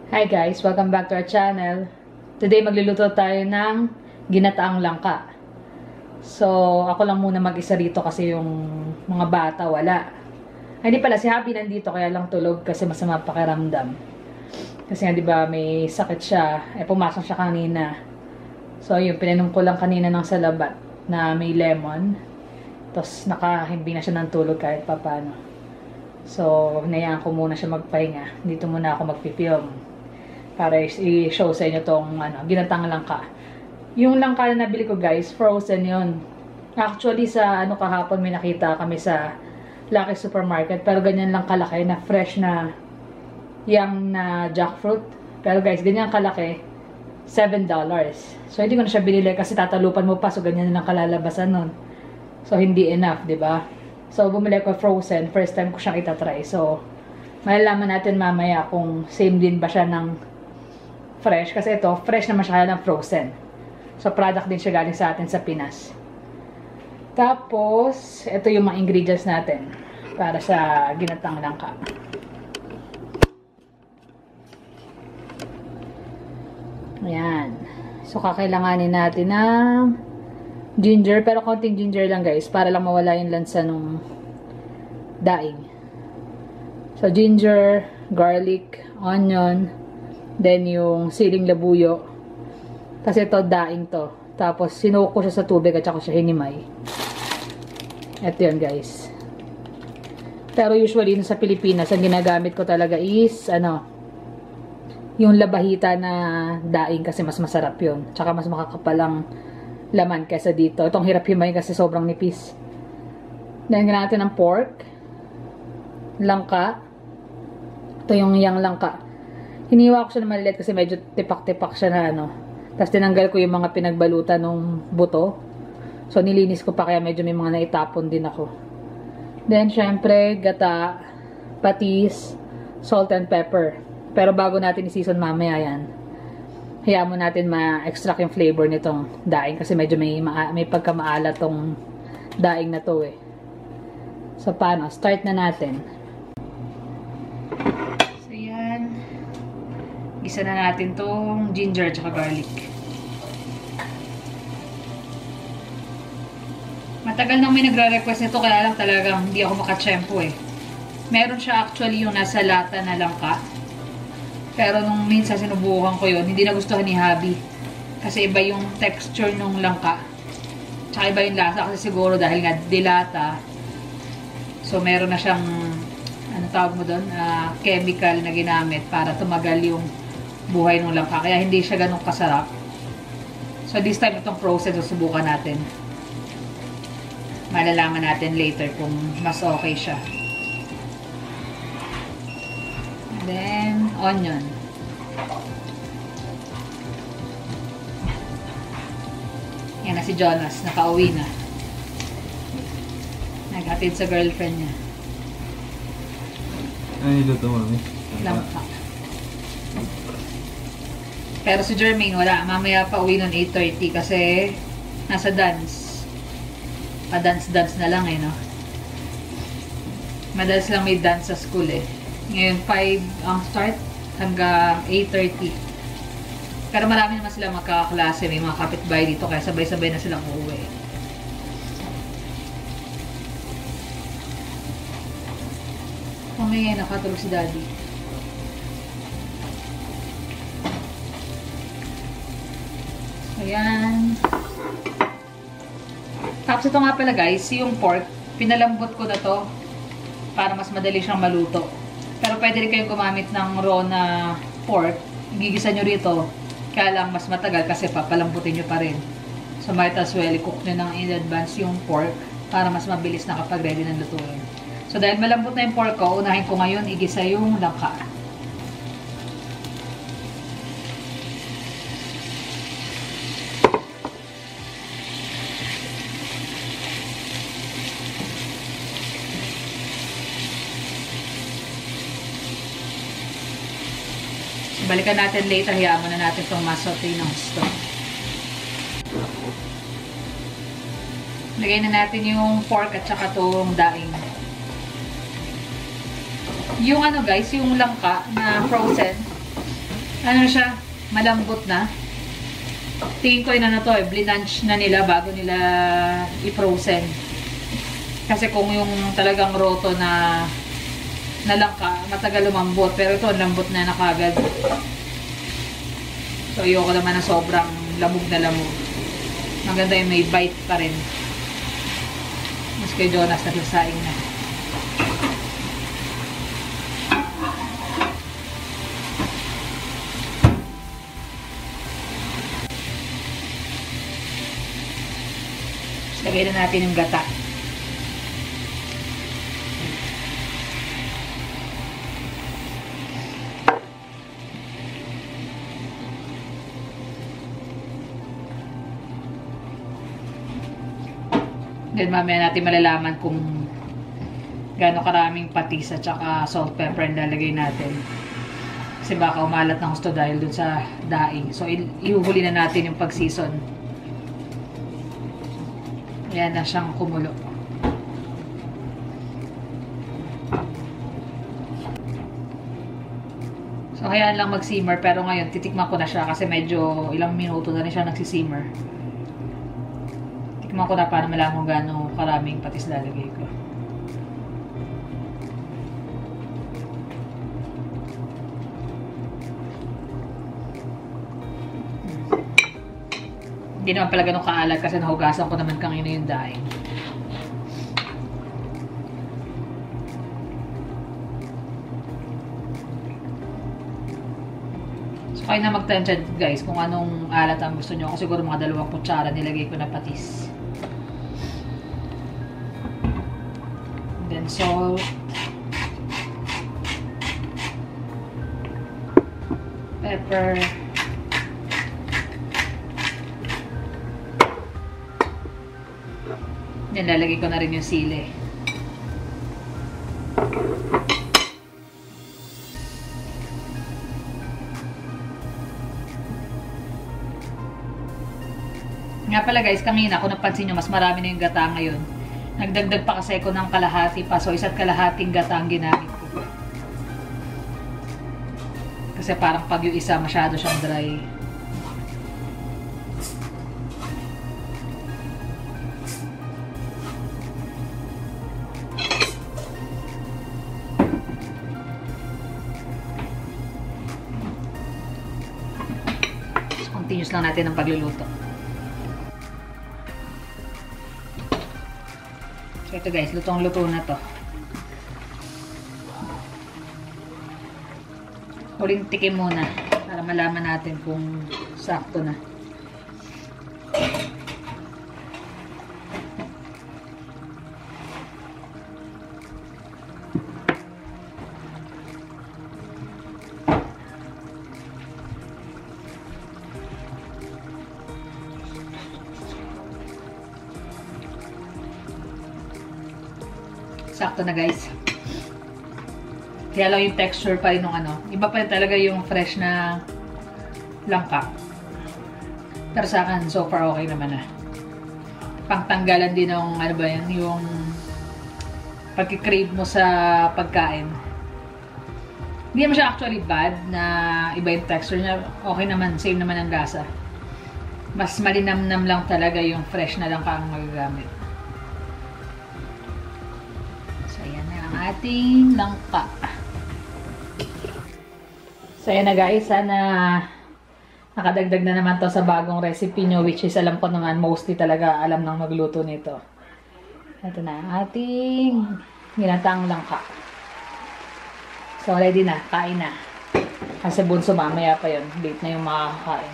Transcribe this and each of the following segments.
Hi guys! Welcome back to our channel. Today magluluto tayo ng ginataang langka. So, ako lang muna mag-isa rito kasi yung mga bata wala. Ay, hindi pala, si Happy nandito kaya lang tulog kasi masama pakiramdam. Kasi nga diba may sakit siya, pumasok siya kanina. So, yun, pininom ko lang kanina ng salabat na may lemon. Tapos nakahimbing na siya ng tulog kahit papano. So, hinayaan ko muna siya magpahinga. Dito muna ako magpipilm para i-show sa inyo tong ginatang langka. Yung langka na nabili ko guys, frozen yon. Actually sa kahapon may nakita kami sa Lucky Supermarket, pero ganyan lang kalaki na fresh na yang na jackfruit. Pero guys, ganyan kalaki, $7. So hindi ko na siya binili kasi tatalupan mo pa, so ganyan lang kalalabasan nun. So hindi enough, 'di ba? So bumili ko frozen, first time ko siyang itatry. So malalaman natin mamaya kung same din ba siya ng fresh, kasi ito, fresh naman siya ng frozen. So, product din siya galing sa atin sa Pinas. Tapos, ito yung mga ingredients natin para sa ginatang langka. Ayan. So, kakailanganin natin ng ginger, pero konting ginger lang guys, para lang mawala yung lansa nung daing. So, ginger, garlic, onion, then yung siling labuyo. Kasi ito, daing to. Tapos, sinuko ko siya sa tubig at saka siya hinimay. Ito yun, guys. Pero usually, sa Pilipinas, ang ginagamit ko talaga is, yung labahita na daing kasi mas masarap yun. Tsaka mas makakapalang laman kaysa dito. Itong hirap himay kasi sobrang nipis. Then, ganahan natin ng pork. Langka. Ito yung yang langka. Hiniwa ko siya na maliliit kasi medyo tipak-tipak siya na Tapos tinanggal ko yung mga pinagbalutan ng buto. So nilinis ko pa kaya medyo may mga naitapon din ako. Then syempre, gata, patis, salt and pepper. Pero bago natin i-season mamaya yan, hayaan mo natin ma-extract yung flavor nitong daing kasi medyo may pagkamaalat tong daing na to eh. So paano? Start na natin. Isa na natin tong ginger at garlic. Matagal nang may nagre-request nito kaya lang talagang hindi ako makatsyempo eh. Meron siya actually yung nasa lata na langka. Pero nung minsan sinubukan ko yun, hindi nagustuhan ni Habi. Kasi iba yung texture nung langka. Tsaka iba yung lasa kasi siguro dahil nga dilata. So meron na siyang tawag mo doon? Chemical na ginamit para tumagal yung buhay ng langka. Kaya hindi siya ganun kasarap. So this time itong process susubukan natin. Malalaman natin later kung mas okay siya. And then onion. Yan na si Jonas. Nakauwi na. Naghatid sa girlfriend niya. Ano yung luto, mami? Langka. Pero si Jermaine, wala. Mamaya pa uwi ng 8:30 kasi nasa dance. Pa-dance-dance na lang eh, no? Madalas lang may dance sa school eh. Ngayon, 5 ang start hanggang 8:30. Pero marami naman sila magkakaklase. May mga kapitbahay dito kaya sabay-sabay na silang uuwi. Mamaya nakatulog si Daddy. Ayan. Tapos ito nga pala guys, yung pork, pinalambot ko na to para mas madali siyang maluto. Pero pwede rin kayong gumamit ng raw na pork. Gigisa nyo rito. Kaya lang mas matagal kasi papalambutin nyo pa rin. So might as well, i-cook nyo ng in advance yung pork para mas mabilis na kapag ready ng lutuin. So dahil malambot na yung pork ko, unahin ko ngayon igisa yung langka. Balikan natin later, hayaan muna natin itong masaute ng gusto. Lagay na natin yung pork at saka itong daing. Yung ano guys, yung langka na frozen, ano siya, malambot na. Tingin ko na to blinanch na nila bago nila i-frozen. Kasi kung yung talagang roto na langka, matagal lumambot. Pero ito, lambot na kagad. So, ayoko naman na sobrang lamog na lamog. Maganda yung may bite pa rin. Mas kay Jonas nagsasaing na. Lagay na natin yung gata. Then mamaya natin malalaman kung gaano karaming patis at saka salt, pepper na lalagay natin. Kasi baka umalat ng gusto dahil dun sa daing. So ihuhuli na natin yung pag-season. Ayan na siyang kumulo. So, kaya lang mag-simmer. Pero ngayon, titikman ko na siya kasi medyo ilang minuto na rin siya nagsisimmer. Tikman ko na para malaman kung gaano karaming patis lalagay ko. Hindi naman pala ganun kaalat kasi nahugasan ko naman kanina yung daing. So, kayo na magtansya guys kung anong alat ang gusto nyo. Kasi siguro mga 2 kutsara nilagay ko na patis. And then salt. Pepper. Lalagay ko na rin yung sili. Nga pala guys, kanina kung napansin nyo, mas marami na yung gata ngayon. Nagdagdag pa kasi ako ng kalahati pa. So, 1 kalahating gata ang ginamit ko. Kasi parang pag yung isa masyado siyang dry. Continuous lang natin ang pagluluto. So ito guys, lutong-luto na to. Huling tikim muna para malaman natin kung sakto na. Sakto na guys. Kaya lang yung texture pa rin ng ano. Iba pa rin talaga yung fresh na langka. Pero sa akin, so far okay naman na. Pangtanggalan din ng ano ba yan, yung pagkikrave mo sa pagkain. Hindi naman siya actually bad na iba yung texture niya. Okay naman, same naman ang lasa. Mas malinamnam lang talaga yung fresh na langka ang magagamit. Ating langka. So, ayan na guys. Sana nakadagdag na naman to sa bagong recipe nyo, which is alam ko naman, mostly talaga alam ng magluto nito. Ito na ating ginataang langka. So, ready na. Kain na. Kasi bunso mamaya pa yun. Late na yung makakain.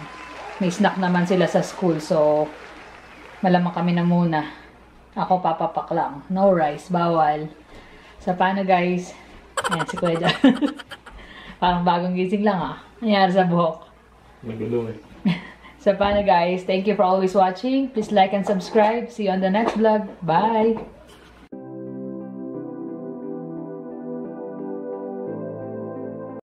May snack naman sila sa school. So, malamang kami na muna. Ako papapak lang. No rice. Bawal. So, paano guys? Ayan, si Kuya Jan. Parang bagong gising lang nangyari sa buhok. Magulo eh. So, paano guys? Thank you for always watching. Please like and subscribe. See you on the next vlog. Bye!